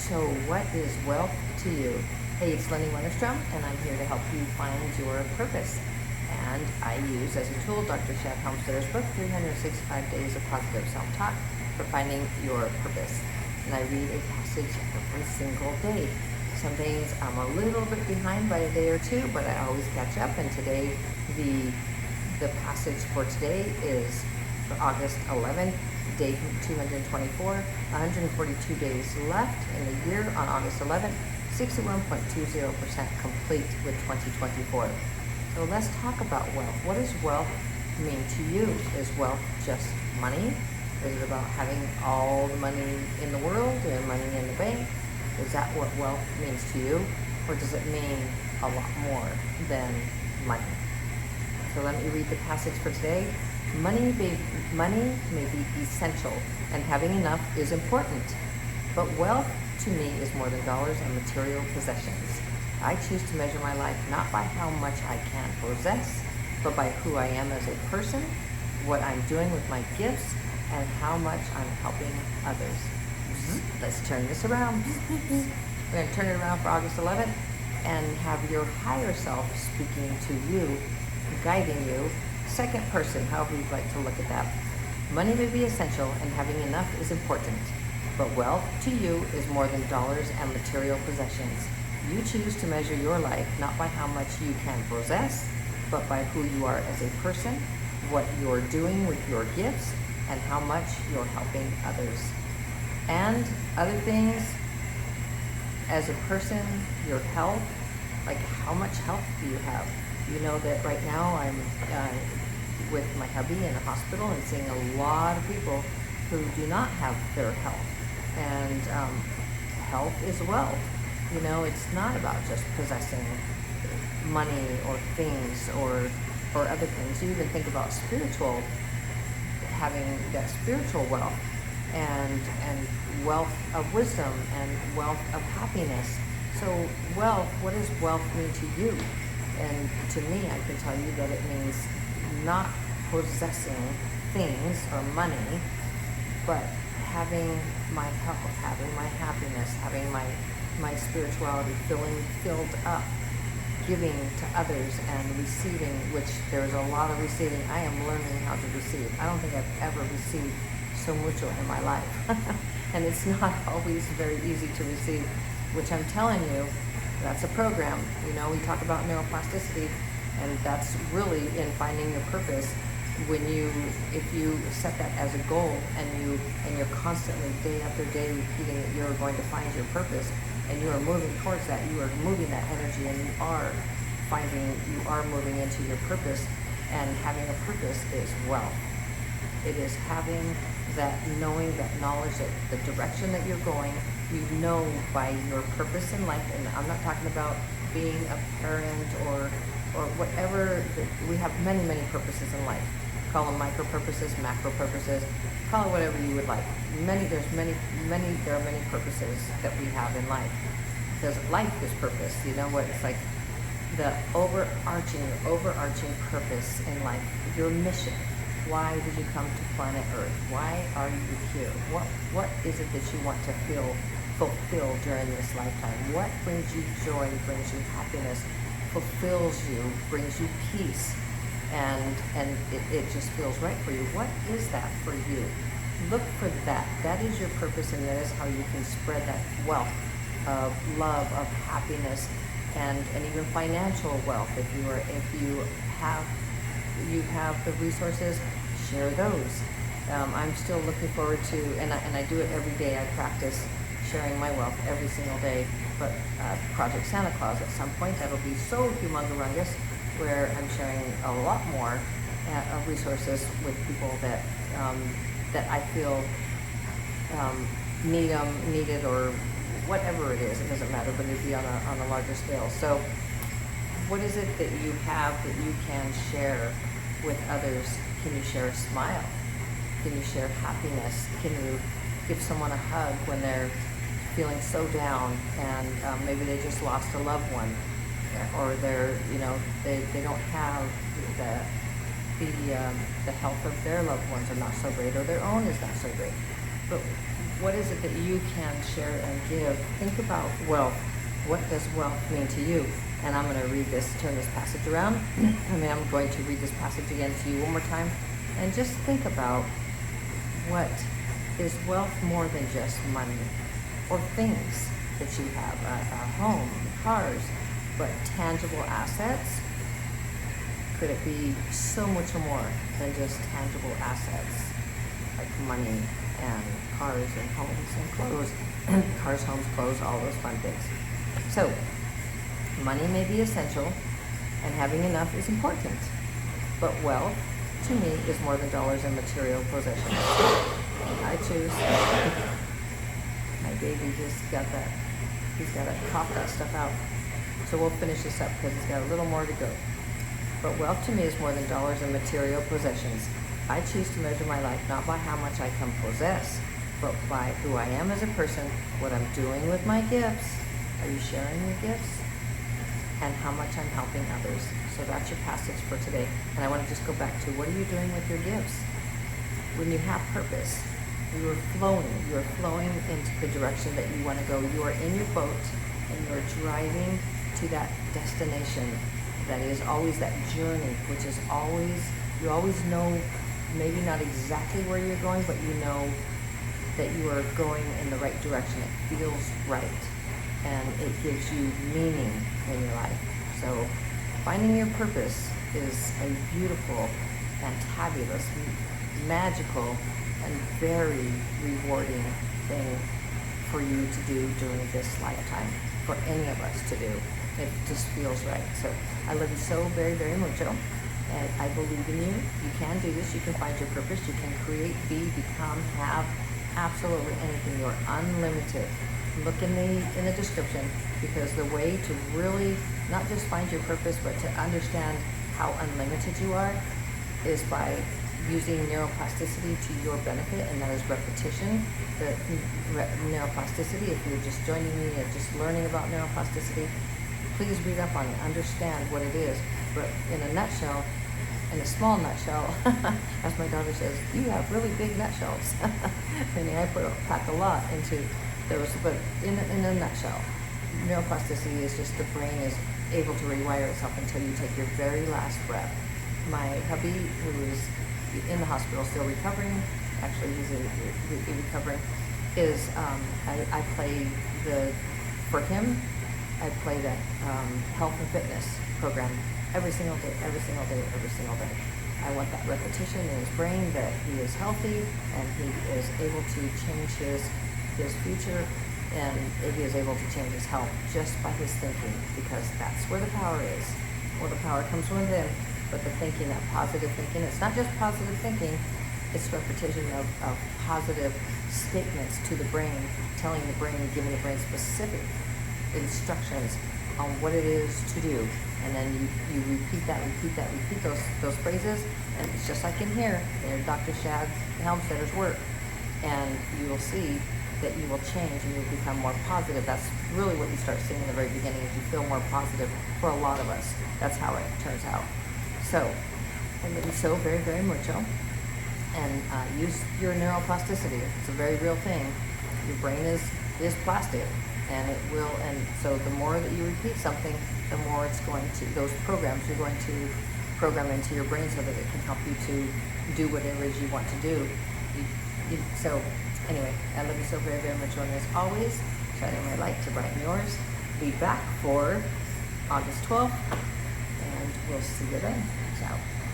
So what is wealth to you? Hey, it's Lenny Wennerstrom, and I'm here to help you find your purpose. And I use as a tool Dr. Shad Helmstedter's book, 365 Days of Positive Self-Talk for Finding Your Purpose. And I read a passage every single day. Some days I'm a little bit behind by a day or two, but I always catch up. And today, the passage for today is for August 11th, day 224, 142 days left in the year on August 11th, 61.20% complete with 2024. So let's talk about wealth. What does wealth mean to you? Is wealth just money? Is it about having all the money in the world and money in the bank? Is that what wealth means to you? Or does it mean a lot more than money? So let me read the passage for today. Money may be essential, and having enough is important. But wealth, to me, is more than dollars and material possessions. I choose to measure my life not by how much I can possess, but by who I am as a person, what I'm doing with my gifts, and how much I'm helping others. Let's turn this around. We're going to turn it around for August 11th and have your higher self speaking to you, guiding you, second person, however you'd like to look at that. Money may be essential and having enough is important, but wealth to you is more than dollars and material possessions. You choose to measure your life not by how much you can possess, but by who you are as a person, what you're doing with your gifts, and how much you're helping others. And other things, as a person, your health, like how much health do you have? You know that right now I'm with my hubby in a hospital and seeing a lot of people who do not have their health. And health is wealth. You know, it's not about just possessing money or things or other things. You even think about having that spiritual wealth and wealth of wisdom and wealth of happiness. So wealth, what does wealth mean to you? And to me, I can tell you that it means not possessing things or money, but having my health, having my happiness, having my spirituality filled up, giving to others and receiving, which there's a lot of receiving. I am learning how to receive. I don't think I've ever received so mucho in my life. And it's not always very easy to receive, which I'm telling you, that's a program. You know, we talk about neuroplasticity, and that's really in finding your purpose. If you set that as a goal and you're constantly day after day repeating that you're going to find your purpose, and you are moving towards that, you are moving that energy, and you are moving into your purpose. And having a purpose is wealth. It is having that knowing, that knowledge, that the direction that you're going, you know by your purpose in life. And I'm not talking about being a parent or whatever. We have many, many purposes in life. Call them micro purposes, macro purposes, call it whatever you would like. There are many purposes that we have in life. Because life is purpose. You know what? It's like the overarching purpose in life, your mission. Why did you come to planet Earth? Why are you here? What is it that you want to feel fulfilled during this lifetime? What brings you joy, brings you happiness, fulfills you, brings you peace, and it just feels right for you? What is that for you? Look for that. That is your purpose, and that is how you can spread that wealth of love, of happiness, and even financial wealth. If you have the resources, share those. I'm still looking forward to, and I do it every day. I practice sharing my wealth every single day. But Project Santa Claus, at some point, that'll be so humongous, where I'm sharing a lot more resources with people that I feel need it, or whatever it is. It doesn't matter, but it'd be on a larger scale. So what is it that you have that you can share with others? Can you share a smile? Can you share happiness? Can you give someone a hug when they're feeling so down and maybe they just lost a loved one, or they don't have the health of their loved ones are not so great, or their own is not so great. But what is it that you can share and give? Think about wealth. What does wealth mean to you? And I'm going to read this, turn this passage around. I'm going to read this passage again to you one more time. And just think about, what is wealth more than just money or things that you have, a home, cars, but tangible assets? Could it be so much more than just tangible assets, like money and cars and homes and clothes, cars, homes, clothes, all those fun things? So, money may be essential, and having enough is important, but wealth, to me, is more than dollars and material possessions. I choose. My baby just got that. He's got to cough that stuff out. So we'll finish this up because he's got a little more to go. But wealth to me is more than dollars and material possessions. I choose to measure my life not by how much I can possess, but by who I am as a person, what I'm doing with my gifts. Are you sharing your gifts? And how much I'm helping others. So that's your passage for today. And I want to just go back to, what are you doing with your gifts? When you have purpose, you are flowing into the direction that you want to go. You are in your boat and you are driving to that destination that is always that journey, which is always, you always know, maybe not exactly where you're going, but you know that you are going in the right direction. It feels right. And it gives you meaning in your life. So finding your purpose is a beautiful, fantabulous, magical, and very rewarding thing for you to do during this lifetime, for any of us to do. It just feels right. So I love you so very, very mucho, and I believe in you. You can do this. You can find your purpose. You can create, be, become, have absolutely anything. You're unlimited. Look in the description, because the way to really not just find your purpose, but to understand how unlimited you are is by using neuroplasticity to your benefit, and that is repetition. The neuroplasticity, if you're just joining me and just learning about neuroplasticity, please read up on it, understand what it is. But in a nutshell, in a small nutshell, as my daughter says, you have really big nutshells. Meaning I pack a lot into those, but in a nutshell, neuroplasticity is just the brain is able to rewire itself until you take your very last breath. My hubby, who is in the hospital still recovering, actually he's recovering, is I play for him, I play that health and fitness program every single day. I want that repetition in his brain that he is healthy and he is able to change his future, and he is able to change his health just by his thinking, because that's where the power is. Well, the power comes from within, but the thinking, that positive thinking, it's not just positive thinking, it's repetition of positive statements to the brain, telling the brain, giving the brain specific instructions on what it is to do. And then you repeat those phrases, and it's just like in here, in Dr. Shad Helmstetter's work, and you will see that you will change and you'll become more positive. That's really what you start seeing in the very beginning, is you feel more positive. For a lot of us, that's how it turns out. So, I love you so very, very mucho, and use your neuroplasticity. It's a very real thing. Your brain is plastic, and it will, and so the more that you repeat something, the more it's going to, those programs you're going to program into your brain so that it can help you to do whatever it is you want to do. So anyway, I love you so very, very much. And as always, shining my light to brighten yours. Be back for August 12th, and we'll see you then. Ciao.